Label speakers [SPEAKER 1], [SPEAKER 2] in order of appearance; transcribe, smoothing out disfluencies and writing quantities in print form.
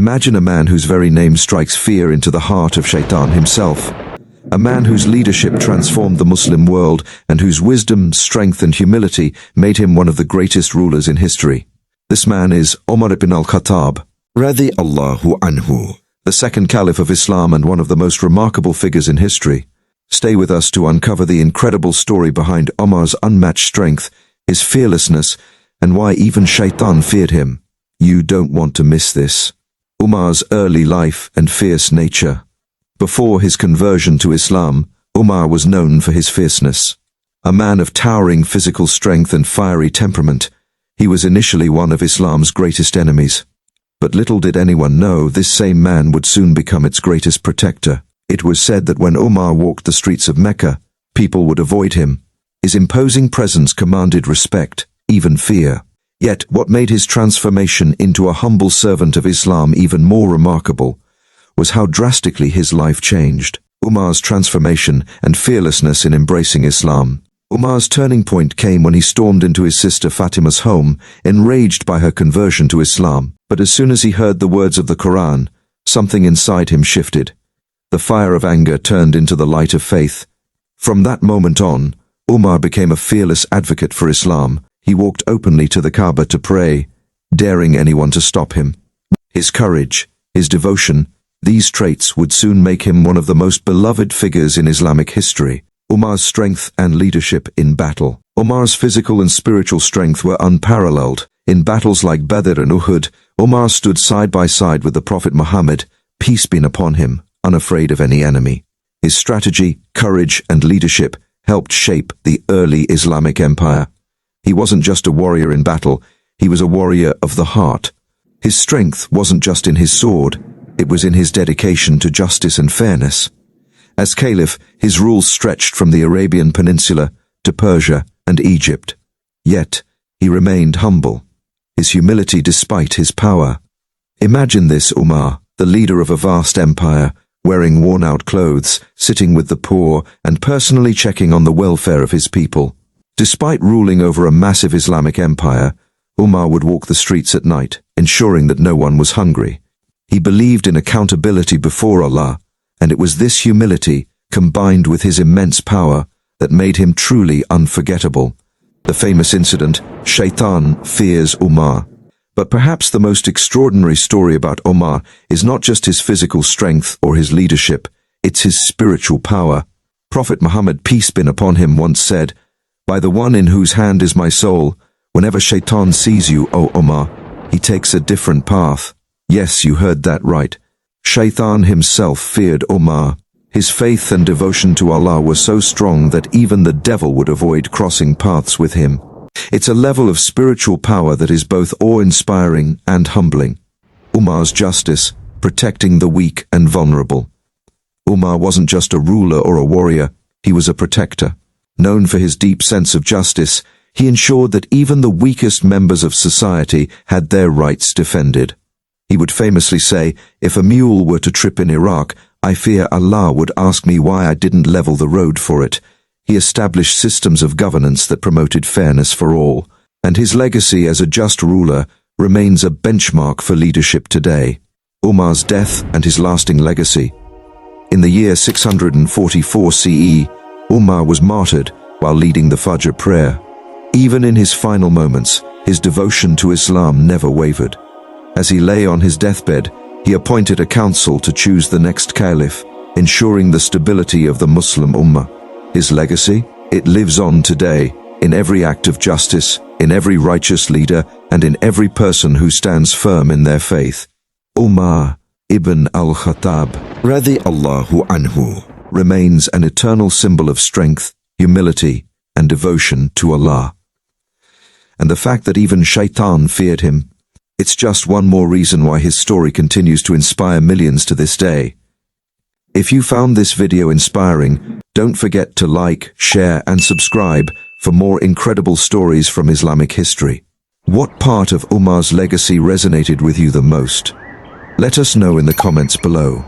[SPEAKER 1] Imagine a man whose very name strikes fear into the heart of Shaitan himself. A man whose leadership transformed the Muslim world and whose wisdom, strength and humility made him one of the greatest rulers in history. This man is Umar ibn al-Khattab, radiyallahu anhu, the second Caliph of Islam and one of the most remarkable figures in history. Stay with us to uncover the incredible story behind Umar's unmatched strength, his fearlessness, and why even Shaitan feared him. You don't want to miss this. Umar's early life and fierce nature. Before his conversion to Islam, Umar was known for his fierceness. A man of towering physical strength and fiery temperament, he was initially one of Islam's greatest enemies. But little did anyone know this same man would soon become its greatest protector. It was said that when Umar walked the streets of Mecca, people would avoid him. His imposing presence commanded respect, even fear. Yet what made his transformation into a humble servant of Islam even more remarkable was how drastically his life changed. Umar's transformation and fearlessness in embracing Islam. Umar's turning point came when he stormed into his sister Fatima's home, enraged by her conversion to Islam. But as soon as he heard the words of the Quran, something inside him shifted. The fire of anger turned into the light of faith. From that moment on, Umar became a fearless advocate for Islam. He walked openly to the Kaaba to pray, daring anyone to stop him. His courage, his devotion, these traits would soon make him one of the most beloved figures in Islamic history. Umar's strength and leadership in battle. Umar's physical and spiritual strength were unparalleled. In battles like Badr and Uhud, Umar stood side by side with the Prophet Muhammad, peace be upon him, unafraid of any enemy. His strategy, courage, and leadership helped shape the early Islamic empire. He wasn't just a warrior in battle, he was a warrior of the heart. His strength wasn't just in his sword, it was in his dedication to justice and fairness. As Caliph, his rule stretched from the Arabian Peninsula to Persia and Egypt. Yet, he remained humble, his humility despite his power. Imagine this Umar, the leader of a vast empire, wearing worn-out clothes, sitting with the poor, and personally checking on the welfare of his people. Despite ruling over a massive Islamic empire, Umar would walk the streets at night, ensuring that no one was hungry. He believed in accountability before Allah, and it was this humility, combined with his immense power, that made him truly unforgettable. The famous incident, Shaitan Fears Umar. But perhaps the most extraordinary story about Umar is not just his physical strength or his leadership, it's his spiritual power. Prophet Muhammad, peace be upon him, once said, "By the one in whose hand is my soul, whenever Shaitan sees you, O Umar, he takes a different path." Yes, you heard that right. Shaitan himself feared Umar. His faith and devotion to Allah were so strong that even the devil would avoid crossing paths with him. It's a level of spiritual power that is both awe-inspiring and humbling. Umars Justice, protecting the weak and vulnerable. Umar wasn't just a ruler or a warrior, he was a protector. Known for his deep sense of justice, he ensured that even the weakest members of society had their rights defended. He would famously say, "If a mule were to trip in Iraq, I fear Allah would ask me why I didn't level the road for it." He established systems of governance that promoted fairness for all, and his legacy as a just ruler remains a benchmark for leadership today. Umar's death and his lasting legacy. In the year 644 CE, Umar was martyred while leading the Fajr prayer. Even in his final moments, his devotion to Islam never wavered. As he lay on his deathbed, he appointed a council to choose the next Caliph, ensuring the stability of the Muslim Ummah. His legacy? It lives on today, in every act of justice, in every righteous leader, and in every person who stands firm in their faith. Umar ibn al-Khattab, radiyallahu anhu, remains an eternal symbol of strength, humility, and devotion to Allah. And the fact that even Shaitan feared him, it's just one more reason why his story continues to inspire millions to this day. If you found this video inspiring, don't forget to like, share, and subscribe for more incredible stories from Islamic history. What part of Umar's legacy resonated with you the most? Let us know in the comments below.